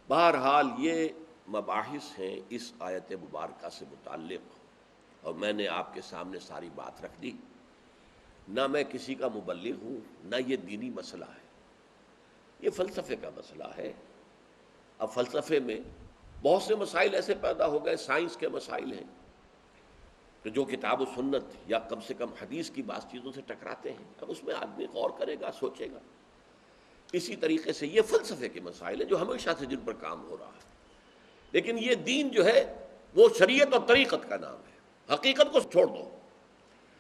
بہرحال یہ مباحث ہیں اس آیت مبارکہ سے متعلق، اور میں نے آپ کے سامنے ساری بات رکھ دی۔ نہ میں کسی کا مبلغ ہوں، نہ یہ دینی مسئلہ ہے، یہ فلسفے کا مسئلہ ہے۔ اب فلسفے میں بہت سے مسائل ایسے پیدا ہو گئے، سائنس کے مسائل ہیں کہ جو کتاب و سنت یا کم سے کم حدیث کی بعض چیزوں سے ٹکراتے ہیں۔ اب اس میں آدمی غور کرے گا، سوچے گا۔ اسی طریقے سے یہ فلسفے کے مسائل ہیں جو ہمیشہ سے جن پر کام ہو رہا ہے، لیکن یہ دین جو ہے وہ شریعت اور طریقت کا نام ہے۔ حقیقت کو چھوڑ دو،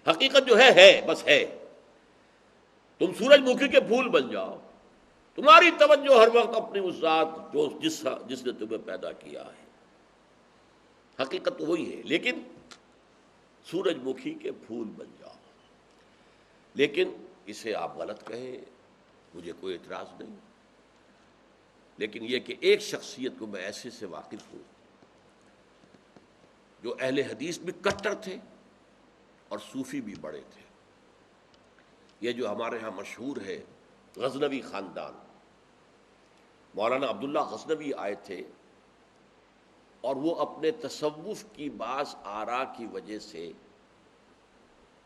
حقیقت جو ہے بس ہے۔ تم سورج مکھی کے پھول بن جاؤ، تمہاری توجہ ہر وقت اپنی اس ذات جو جس نے تمہیں پیدا کیا ہے، حقیقت تو وہی ہے، لیکن سورج مکھی کے پھول بن جاؤ۔ لیکن اسے آپ غلط کہیں، مجھے کوئی اعتراض نہیں، لیکن یہ کہ ایک شخصیت کو میں ایسے سے واقف ہوں جو اہل حدیث بھی کٹر تھے اور صوفی بھی بڑے تھے۔ یہ جو ہمارے ہاں مشہور ہے غزنوی خاندان، مولانا عبداللہ غزنوی آئے تھے، اور وہ اپنے تصوف کی بعض آراء کی وجہ سے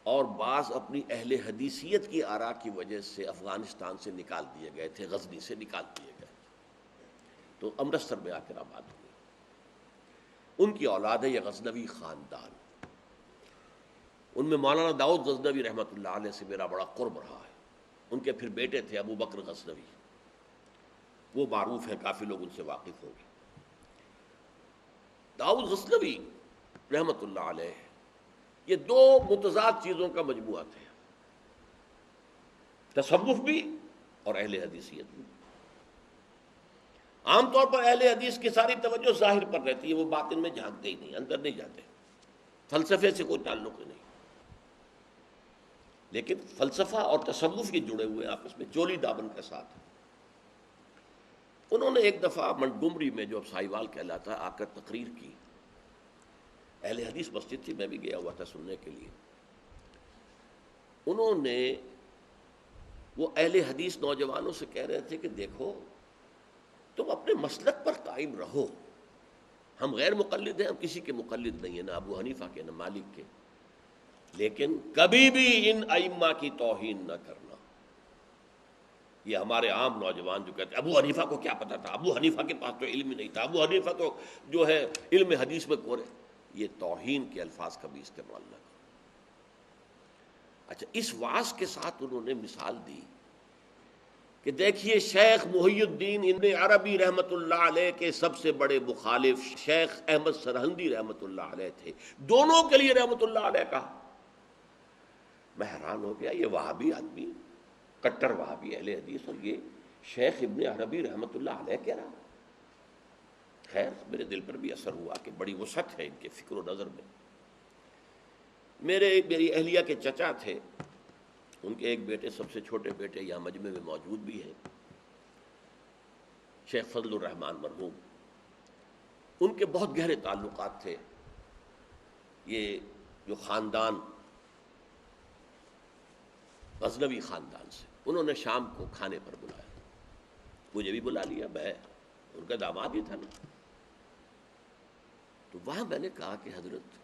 اور بعض اپنی اہل حدیثیت کی آراء کی وجہ سے افغانستان سے نکال دیے گئے تھے، غزنی سے نکال دیے گئے تھے، تو امرتسر میں آ کر آباد ہوئے۔ ان کی اولاد ہے یہ غزنوی خاندان۔ ان میں مولانا داؤد غزنوی رحمۃ اللہ علیہ سے میرا بڑا قرب رہا ہے۔ ان کے پھر بیٹے تھے ابو بکر غزنوی، وہ معروف ہے، کافی لوگ ان سے واقف ہوں گے۔ داؤد غزنوی رحمۃ اللہ علیہ یہ دو متضاد چیزوں کا مجموعہ تھے، تصوف بھی اور اہل حدیثیت بھی۔ عام طور پر اہل حدیث کی ساری توجہ ظاہر پر رہتی ہے، وہ باطن میں جھانکتے ہی نہیں، اندر نہیں جاتے، فلسفے سے کوئی تعلق نہیں۔ لیکن فلسفہ اور تصوف یہ جڑے ہوئے آپس میں چولی دامن کے ساتھ۔ انہوں نے ایک دفعہ منٹگمری میں، جو اب سائیوال کہلاتا ہے، آ کر تقریر کی۔ اہل حدیث مسجد تھی، میں بھی گیا ہوا تھا سننے کے لیے۔ انہوں نے وہ اہل حدیث نوجوانوں سے کہہ رہے تھے کہ دیکھو تم اپنے مسلک پر قائم رہو، ہم غیر مقلد ہیں، ہم کسی کے مقلد نہیں ہیں، نہ ابو حنیفہ کے نہ مالک کے، لیکن کبھی بھی ان ائمہ کی توہین نہ کرنا۔ یہ ہمارے عام نوجوان جو کہتے ہیں ابو حنیفہ کو کیا پتا تھا، ابو حنیفہ کے پاس تو علم ہی نہیں تھا، ابو حنیفہ تو جو ہے علم حدیث میں کورے، یہ توہین کے الفاظ کبھی استعمال نہ کرو۔ اچھا، اس وعظ کے ساتھ انہوں نے مثال دی کہ دیکھیے شیخ محی الدین ابن عربی رحمۃ اللہ علیہ کے سب سے بڑے مخالف شیخ احمد سرہندی رحمۃ اللہ علیہ تھے، دونوں کے لیے رحمۃ اللہ علیہ کہا۔ میں حیران ہو گیا، یہ وہابی آدمی، کٹر وہابی اہل حدیث، اور یہ شیخ ابن عربی رحمۃ اللہ علیہ کہہ رہا۔ خیر میرے دل پر بھی اثر ہوا کہ بڑی وسعت ہے ان کے فکر و نظر میں۔ میری اہلیہ کے چچا تھے، ان کے ایک بیٹے، سب سے چھوٹے بیٹے یہاں مجمع میں موجود بھی ہیں، شیخ فضل الرحمان مرحوم۔ ان کے بہت گہرے تعلقات تھے یہ جو خاندان غزنوی خاندان سے۔ انہوں نے شام کو کھانے پر بلایا، مجھے بھی بلا لیا، میں ان کا داماد ہی تھا نا۔ تو وہاں میں نے کہا کہ حضرت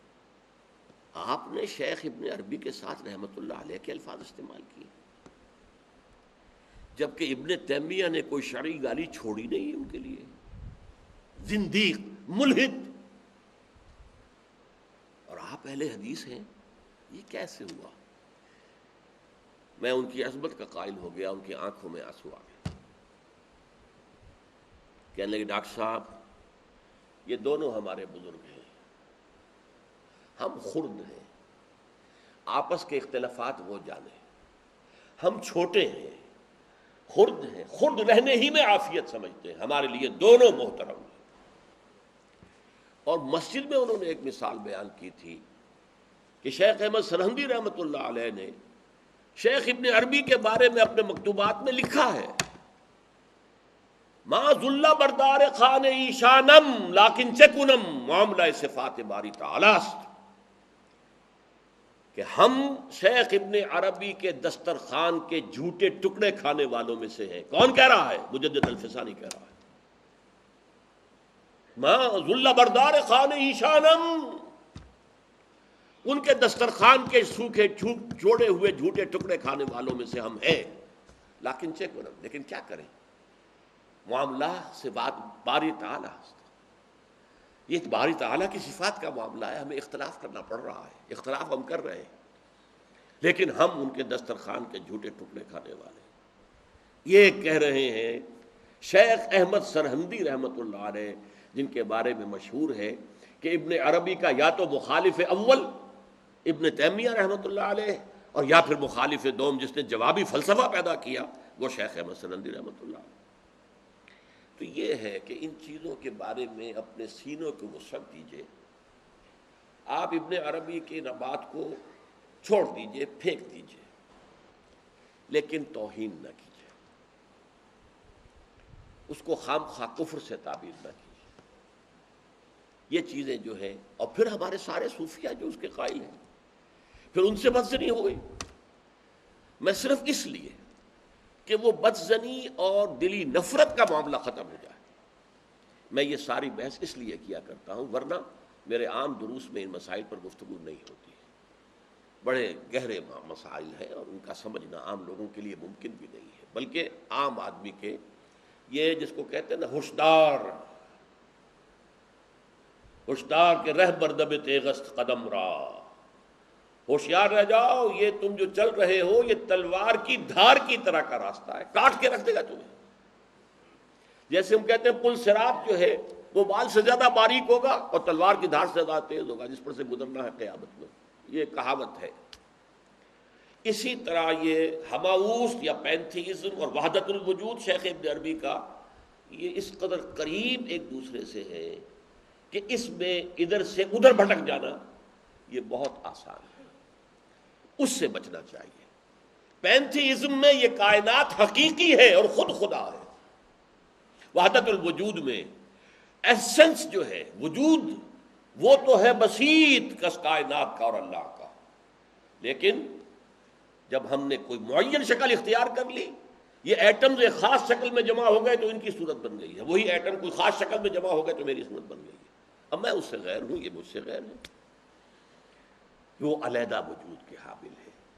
آپ نے شیخ ابن عربی کے ساتھ رحمۃ اللہ علیہ کے الفاظ استعمال کیے، جبکہ ابن تیمیہ نے کوئی شرعی گالی چھوڑی نہیں ان کے لیے۔ زندیق، ملحد، اور آپ اہل حدیث ہیں، یہ کیسے ہوا؟ میں ان کی عظمت کا قائل ہو گیا، ان کی آنکھوں میں آنسو آ گئے۔ کہنے لگے ڈاکٹر صاحب یہ دونوں ہمارے بزرگ ہیں، ہم خرد ہیں، آپس کے اختلافات وہ جانے، ہم چھوٹے ہیں، خرد ہیں، خرد رہنے ہی میں عافیت سمجھتے ہیں، ہمارے لیے دونوں محترم ہیں۔ اور مسجد میں انہوں نے ایک مثال بیان کی تھی کہ شیخ احمد سرہندی رحمۃ اللہ علیہ نے شیخ ابن عربی کے بارے میں اپنے مکتوبات میں لکھا ہے، ما ذل بردار خان ایشانم لیکن چکنم معاملہ صفات باری تعالی است، کہ ہم شیخ ابن عربی کے دسترخوان کے جھوٹے ٹکڑے کھانے والوں میں سے ہیں۔ کون کہہ رہا ہے؟ مجدد الفسانی کہہ رہا ہے۔ ماں ذل بردار خان ایشانم، ان کے دسترخوان کے سوکھے چھوڑے ہوئے جھوٹے ٹکڑے کھانے والوں میں سے ہم ہیں، لیکن کیا کریں، معاملہ سے بات باری تعالیٰ، یہ باری تعالیٰ کی صفات کا معاملہ ہے، ہمیں اختلاف کرنا پڑ رہا ہے، اختلاف ہم کر رہے ہیں، لیکن ہم ان کے دسترخوان کے جھوٹے ٹکڑے کھانے والے ہیں۔ یہ کہہ رہے ہیں شیخ احمد سرہندی رحمۃ اللہ علیہ، جن کے بارے میں مشہور ہے کہ ابن عربی کا یا تو مخالف اول ابن تیمیہ رحمۃ اللہ علیہ، اور یا پھر مخالف دوم جس نے جوابی فلسفہ پیدا کیا وہ شیخ احمد سرہندی رحمۃ اللہ علیہ۔ تو یہ ہے کہ ان چیزوں کے بارے میں اپنے سینوں کو وسعت دیجئے، آپ ابن عربی کی بات کو چھوڑ دیجئے، پھینک دیجئے، لیکن توہین نہ کیجئے، اس کو خام خواہ کفر سے تعبیر نہ کیجئے۔ یہ چیزیں جو ہیں، اور پھر ہمارے سارے صوفیہ جو اس کے قائل ہیں، پھر ان سے بدزنی ہو گئی، میں صرف اس لیے کہ وہ بدزنی اور دلی نفرت کا معاملہ ختم ہو جائے، میں یہ ساری بحث اس لیے کیا کرتا ہوں، ورنہ میرے عام دروس میں ان مسائل پر گفتگو نہیں ہوتی ہے، بڑے گہرے مسائل ہیں اور ان کا سمجھنا عام لوگوں کے لیے ممکن بھی نہیں ہے، بلکہ عام آدمی کے، یہ جس کو کہتے ہیں نا ہوشدار کے رہ بردب تیغست قدم را، ہوشیار رہ جاؤ، یہ تم جو چل رہے ہو یہ تلوار کی دھار کی طرح کا راستہ ہے، کاٹ کے رکھ دے گا تمہیں۔ جیسے ہم کہتے ہیں پل صراط جو ہے وہ بال سے زیادہ باریک ہوگا اور تلوار کی دھار سے زیادہ تیز ہوگا، جس پر سے گزرنا ہے قیامت میں، یہ کہاوت ہے۔ اسی طرح یہ ہماؤس یا پینتھیزم اور وحدت الوجود شیخ ابن عربی کا، یہ اس قدر قریب ایک دوسرے سے ہے کہ اس میں ادھر سے ادھر بھٹک جانا یہ بہت آسان ہے، اس سے بچنا چاہیے۔ پینتھیزم میں یہ کائنات حقیقی ہے اور خود خدا ہے، وحدت الوجود میں ایسنس جو ہے وجود وہ تو ہے بسیط کس کائنات کا اور اللہ کا، لیکن جب ہم نے کوئی معین شکل اختیار کر لی، یہ ایٹمز ایک خاص شکل میں جمع ہو گئے تو ان کی صورت بن گئی ہے، وہی ایٹم کوئی خاص شکل میں جمع ہو گئے تو میری صورت بن گئی ہے، اب میں اس سے غیر ہوں، یہ مجھ سے غیر ہے، وہ علیحدہ وجود کے حامل ہے۔